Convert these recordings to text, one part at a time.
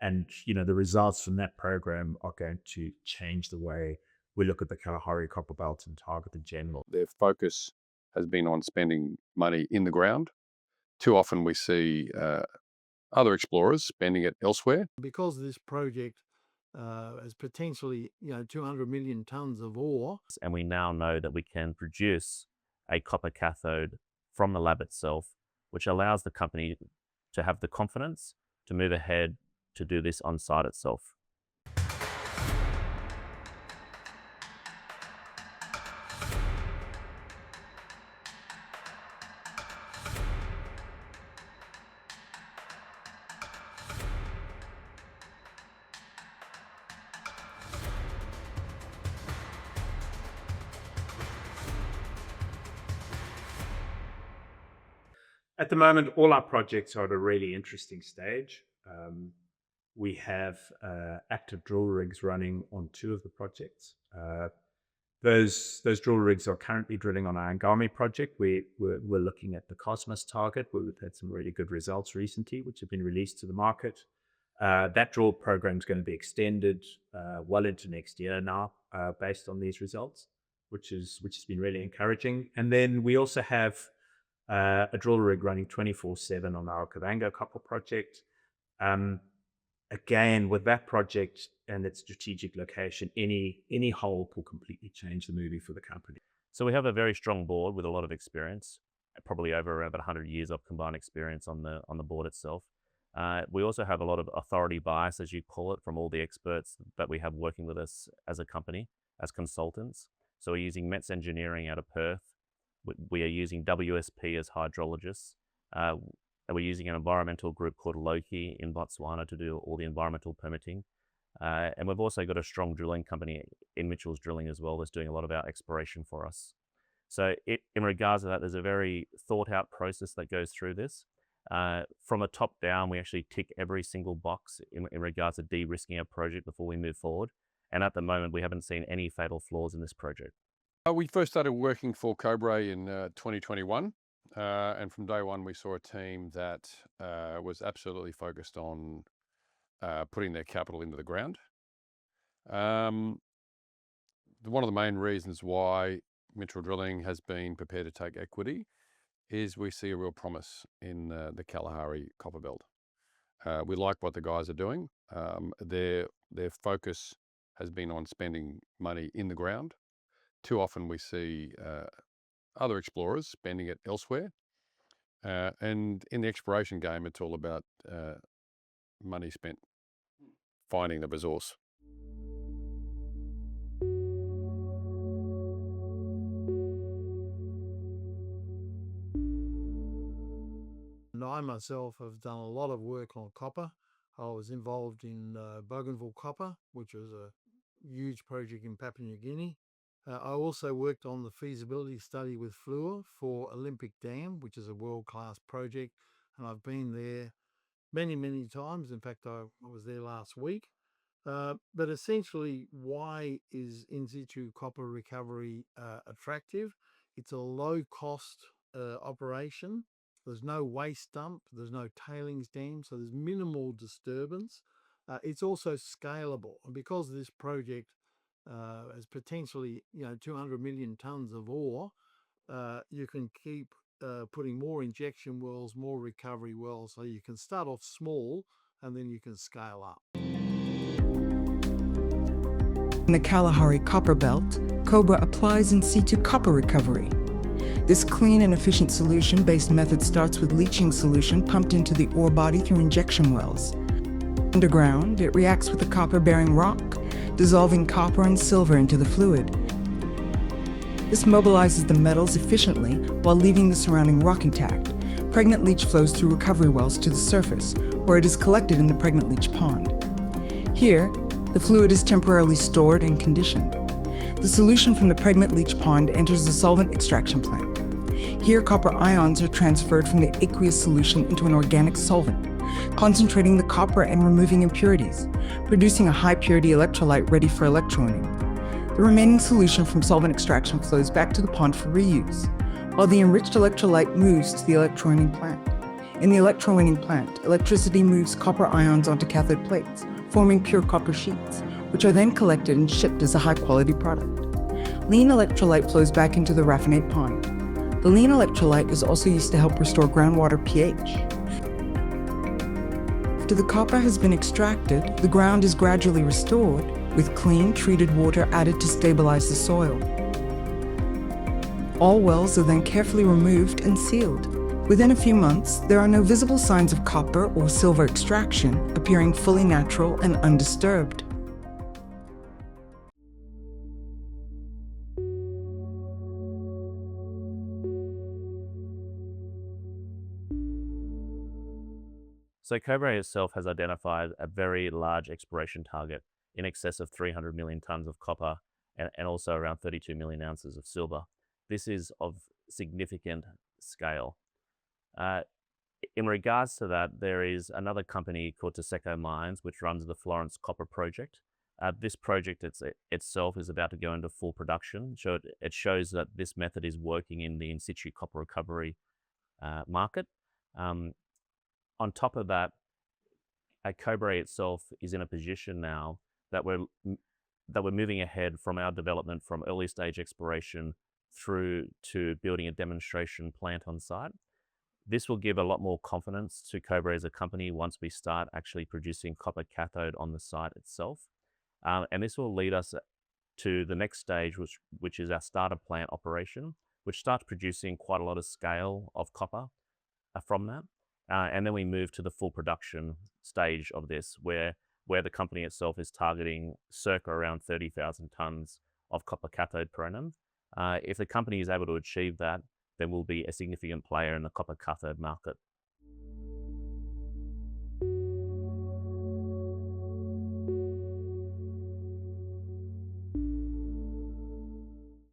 And, the results from that program are going to change the way we look at the Kalahari copper belt and target in general. Their focus has been on spending money in the ground. Too often we see other explorers spending it elsewhere. Because this project has potentially, 200 million tonnes of ore. And we now know that we can produce a copper cathode from the lab itself, which allows the company to have the confidence to move ahead to do this on site itself. At the moment, all our projects are at a really interesting stage. We have active drill rigs running on 2 of the projects. Those drill rigs are currently drilling on our Angami project. We're looking at the Cosmos target, where we've had some really good results recently, which have been released to the market. That drill program is going to be extended well into next year now, based on these results, which has been really encouraging. And then we also have a drill rig running 24/7 on our Okavango copper project. Again, with that project and its strategic location, any hole will completely change the movie for the company. So we have a very strong board with a lot of experience, probably over around about 100 years of combined experience on the board itself. We also have a lot of authority bias, as you call it, from all the experts that we have working with us as a company, as consultants. So we're using Metz Engineering out of Perth. We are using WSP as hydrologists. And we're using an environmental group called Loki in Botswana to do all the environmental permitting. And we've also got a strong drilling company in Mitchell's Drilling as well that's doing a lot of our exploration for us. So in regards to that, there's a very thought out process that goes through this. From a top down, we actually tick every single box in regards to de-risking a project before we move forward. And at the moment, we haven't seen any fatal flaws in this project. We first started working for Cobre in 2021. And from day one, we saw a team that was absolutely focused on putting their capital into the ground. One of the main reasons why Mitchell Drilling has been prepared to take equity is we see a real promise in the Kalahari copper belt. We like what the guys are doing. Their focus has been on spending money in the ground. Too often we see other explorers spending it elsewhere. And in the exploration game, it's all about money spent finding the resource. And I myself have done a lot of work on copper. I was involved in Bougainville Copper, which was a huge project in Papua New Guinea. I also worked on the feasibility study with Fluor for Olympic Dam, which is a world-class project, and I've been there many, many times. In fact, I was there last week. But essentially, why is in-situ copper recovery attractive? It's a low-cost operation. There's no waste dump, there's no tailings dam, so there's minimal disturbance. It's also scalable, and because this project as potentially 200 million tonnes of ore, you can keep putting more injection wells, more recovery wells, so you can start off small and then you can scale up. In the Kalahari copper belt, Cobra applies in-situ copper recovery. This clean and efficient solution-based method starts with leaching solution pumped into the ore body through injection wells. Underground, it reacts with the copper-bearing rock, dissolving copper and silver into the fluid. This mobilizes the metals efficiently while leaving the surrounding rock intact. Pregnant leach flows through recovery wells to the surface, where it is collected in the pregnant leach pond. Here, the fluid is temporarily stored and conditioned. The solution from the pregnant leach pond enters the solvent extraction plant. Here, copper ions are transferred from the aqueous solution into an organic solvent, concentrating the copper and removing impurities, producing a high-purity electrolyte ready for electroning. The remaining solution from solvent extraction flows back to the pond for reuse, while the enriched electrolyte moves to the electroning plant. In the electrowinning plant, electricity moves copper ions onto cathode plates, forming pure copper sheets, which are then collected and shipped as a high-quality product. Lean electrolyte flows back into the raffinate pond. The lean electrolyte is also used to help restore groundwater pH. After the copper has been extracted, the ground is gradually restored, with clean, treated water added to stabilize the soil. All wells are then carefully removed and sealed. Within a few months, there are no visible signs of copper or silver extraction, appearing fully natural and undisturbed. So Cobre itself has identified a very large exploration target in excess of 300 million tons of copper and also around 32 million ounces of silver. This is of significant scale. In regards to that, there is another company called Taseko Mines, which runs the Florence Copper Project. This project itself is about to go into full production. So it shows that this method is working in the in-situ copper recovery market. On top of that, Cobre itself is in a position now that we're moving ahead from our development from early stage exploration through to building a demonstration plant on site. This will give a lot more confidence to Cobre as a company once we start actually producing copper cathode on the site itself. And this will lead us to the next stage, which is our starter plant operation, which starts producing quite a lot of scale of copper from that. And then we move to the full production stage of this, where the company itself is targeting circa around 30,000 tons of copper cathode per annum. If the company is able to achieve that, then we'll be a significant player in the copper cathode market.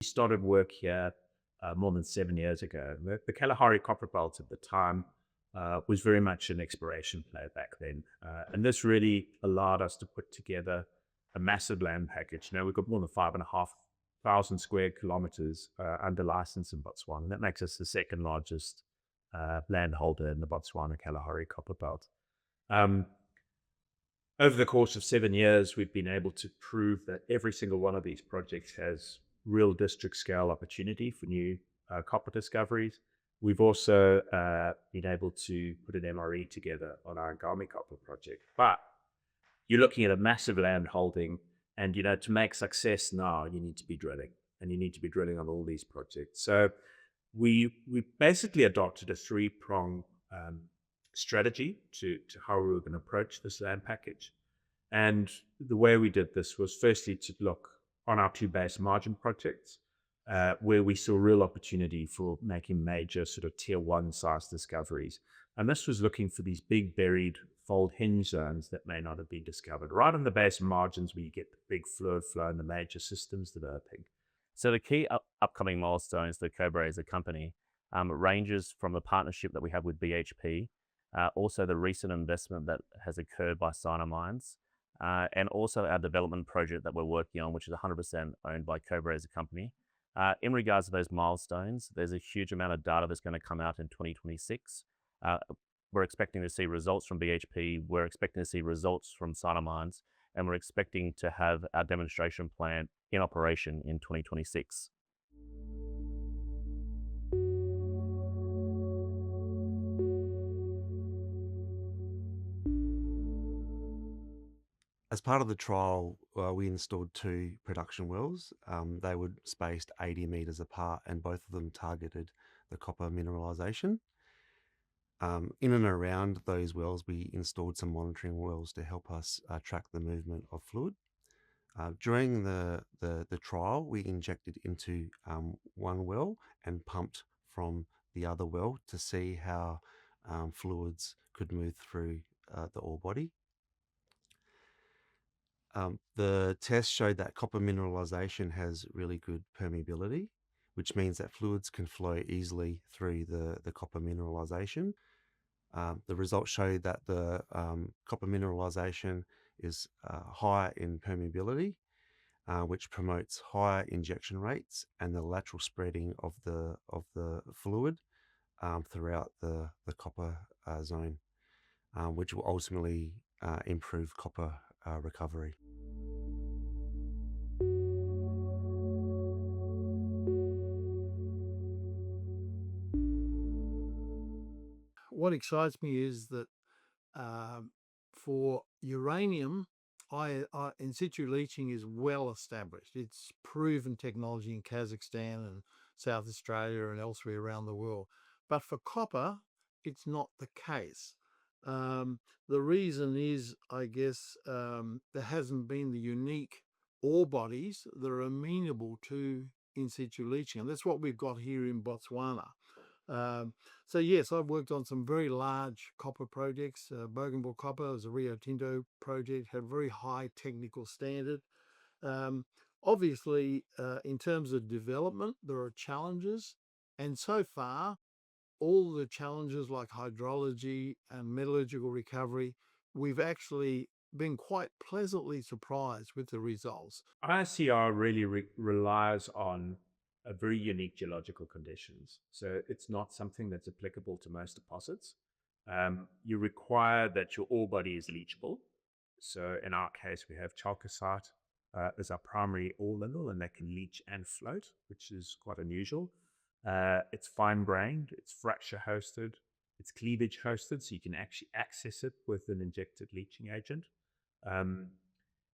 We started work here more than 7 years ago. The Kalahari copper belt at the time was very much an exploration play back then. And this really allowed us to put together a massive land package. Now we've got more than 5,500 square kilometers under license in Botswana. That makes us the second largest landholder in the Botswana Kalahari copper belt. Over the course of 7 years, we've been able to prove that every single one of these projects has real district scale opportunity for new copper discoveries. We've also been able to put an MRE together on our Ngami copper project. But you're looking at a massive land holding, and to make success now, you need to be drilling, and you need to be drilling on all these projects. So we basically adopted a three-prong strategy to how we were going to approach this land package. And the way we did this was firstly to look on our two base margin projects, where we saw real opportunity for making major sort of tier one size discoveries. And this was looking for these big buried fold hinge zones that may not have been discovered, right on the base margins where you get the big fluid flow and the major systems developing. So the key upcoming milestones for Cobre as a company ranges from the partnership that we have with BHP, also the recent investment that has occurred by Sina Mines, and also our development project that we're working on, which is 100% owned by Cobre as a company. In regards to those milestones, there's a huge amount of data that's going to come out in 2026. We're expecting to see results from BHP, we're expecting to see results from Sina Mines, and we're expecting to have our demonstration plant in operation in 2026. As part of the trial, we installed two production wells. They were spaced 80 metres apart, and both of them targeted the copper mineralisation. In and around those wells, we installed some monitoring wells to help us track the movement of fluid. During the trial, we injected into one well and pumped from the other well to see how fluids could move through the ore body. The test showed that copper mineralisation has really good permeability, which means that fluids can flow easily through the copper mineralisation. The results showed that the copper mineralisation is high in permeability, which promotes higher injection rates and the lateral spreading of the fluid throughout the copper zone, which will ultimately improve copper recovery. What excites me is that for uranium, in situ leaching is well established. It's proven technology in Kazakhstan and South Australia and elsewhere around the world. But for copper, it's not the case. The reason is, I guess, there hasn't been the unique ore bodies that are amenable to in situ leaching. And that's what we've got here in Botswana. So yes, I've worked on some very large copper projects. Bougainville Copper was a Rio Tinto project, had a very high technical standard. Obviously, in terms of development, there are challenges, and so far, all the challenges like hydrology and metallurgical recovery, we've actually been quite pleasantly surprised with the results. ICR really relies on a very unique geological conditions. So it's not something that's applicable to most deposits. You require that your ore body is leachable. So in our case, we have chalcocite as our primary ore mineral, and that can leach and float, which is quite unusual. It's fine grained, it's fracture hosted, it's cleavage hosted, so you can actually access it with an injected leaching agent.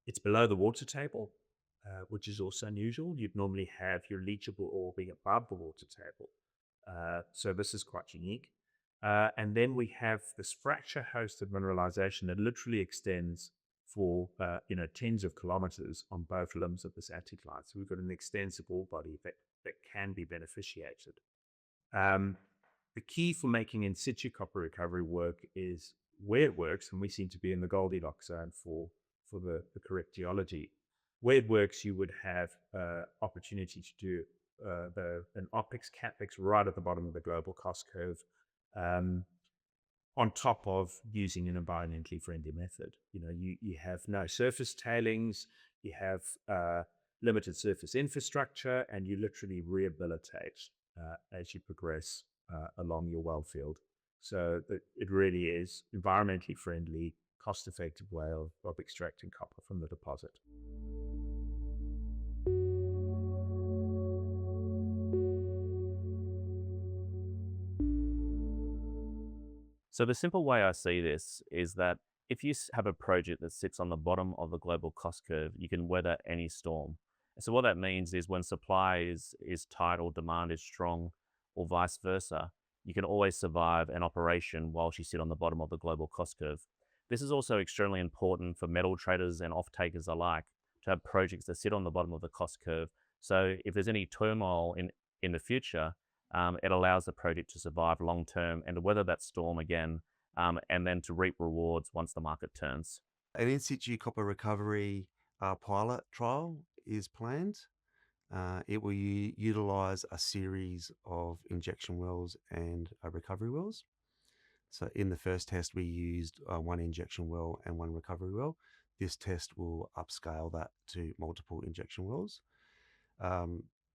It's below the water table, which is also unusual. You'd normally have your leachable ore being above the water table. So this is quite unique. And then we have this fracture-hosted mineralization that literally extends for tens of kilometers on both limbs of this anticline. So we've got an extensive ore body that can be beneficiated. The key for making in situ copper recovery work is where it works, and we seem to be in the Goldilocks zone for the correct geology. Where it works, you would have opportunity to do an OPEX, CAPEX right at the bottom of the global cost curve, on top of using an environmentally friendly method. You have no surface tailings, you have limited surface infrastructure, and you literally rehabilitate as you progress along your well field. So it really is environmentally friendly, cost-effective way of extracting copper from the deposit. So the simple way I see this is that if you have a project that sits on the bottom of the global cost curve, you can weather any storm. And so what that means is when supply is tight or demand is strong or vice versa, you can always survive an operation whilst you sit on the bottom of the global cost curve. This is also extremely important for metal traders and off-takers alike to have projects that sit on the bottom of the cost curve. So if there's any turmoil in the future, it allows the project to survive long term and to weather that storm again, and then to reap rewards once the market turns. An in-situ copper recovery pilot trial is planned. It will utilize a series of injection wells and recovery wells. So in the first test, we used one injection well and one recovery well. This test will upscale that to multiple injection wells.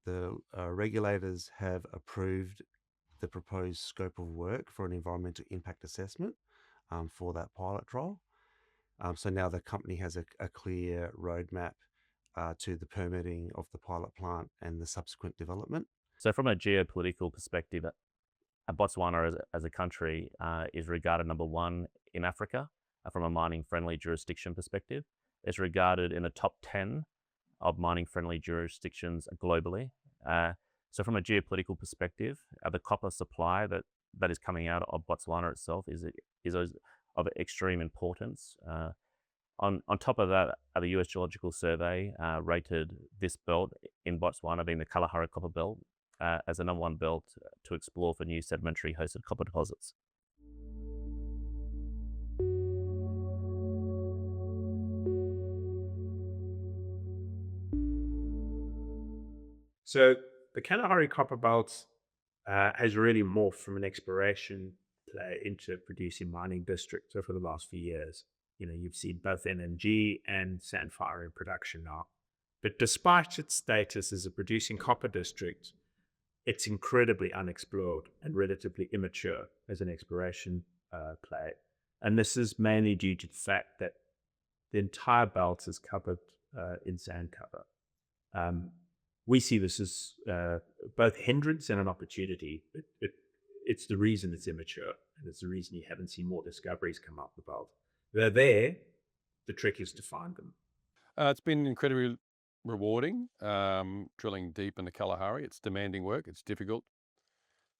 The regulators have approved the proposed scope of work for an environmental impact assessment for that pilot trial. So now the company has a clear roadmap to the permitting of the pilot plant and the subsequent development. So from a geopolitical perspective, Botswana as a country is regarded number one in Africa from a mining-friendly jurisdiction perspective. It's regarded in the top 10 of mining-friendly jurisdictions globally. So from a geopolitical perspective, the copper supply that is coming out of Botswana itself is of extreme importance. On top of that, the US Geological Survey rated this belt in Botswana, being the Kalahari copper belt, as the #1 belt to explore for new sedimentary hosted copper deposits. So the Kalahari copper belt has really morphed from an exploration play into a producing mining district over the last few years. You've seen both NMG and Sandfire in production now. But despite its status as a producing copper district, it's incredibly unexplored and relatively immature as an exploration play. And this is mainly due to the fact that the entire belt is covered in sand cover. We see this as both hindrance and an opportunity. It's the reason it's immature, and it's the reason you haven't seen more discoveries come up the belt. They're there. The trick is to find them. It's been incredibly rewarding drilling deep in the Kalahari. It's demanding work. It's difficult.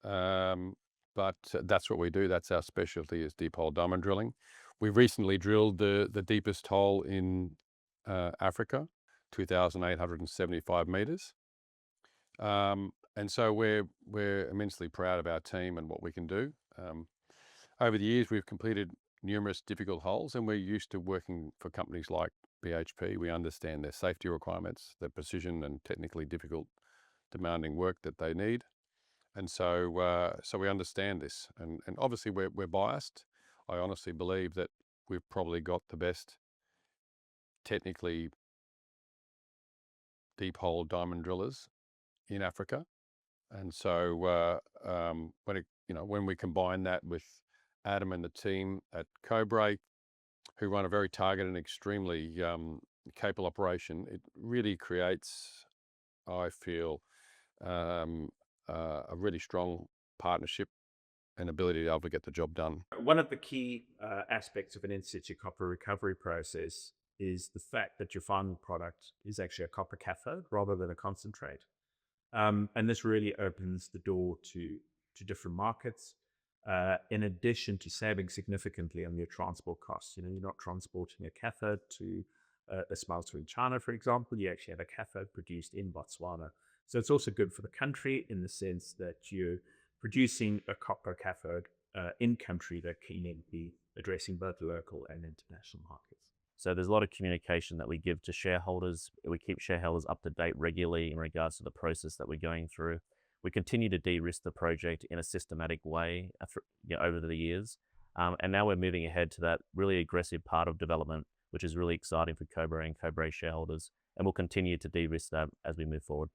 But that's what we do. That's our specialty, is deep hole diamond drilling. We recently drilled the deepest hole in Africa, 2,875 meters. And so we're immensely proud of our team and what we can do. Over the years, we've completed numerous difficult holes, and we're used to working for companies like BHP. We understand their safety requirements, their precision and technically difficult, demanding work that they need. And so we understand this. And obviously we're biased. I honestly believe that we've probably got the best technically deep hole diamond drillers in Africa. And so when we combine that with Adam and the team at Cobre, who run a very targeted and extremely capable operation, it really creates, I feel, a really strong partnership and ability to be able to get the job done. One of the key aspects of an in-situ copper recovery process is the fact that your final product is actually a copper cathode rather than a concentrate. And this really opens the door to different markets, in addition to saving significantly on your transport costs. You're not transporting a cathode to a smelter in China, for example. You actually have a cathode produced in Botswana. So it's also good for the country in the sense that you're producing a copper cathode in country that can then be addressing both local and international markets. So there's a lot of communication that we give to shareholders. We keep shareholders up to date regularly in regards to the process that we're going through. We continue to de-risk the project in a systematic way over the years. And now we're moving ahead to that really aggressive part of development, which is really exciting for Cobre and Cobre shareholders. And we'll continue to de-risk that as we move forward.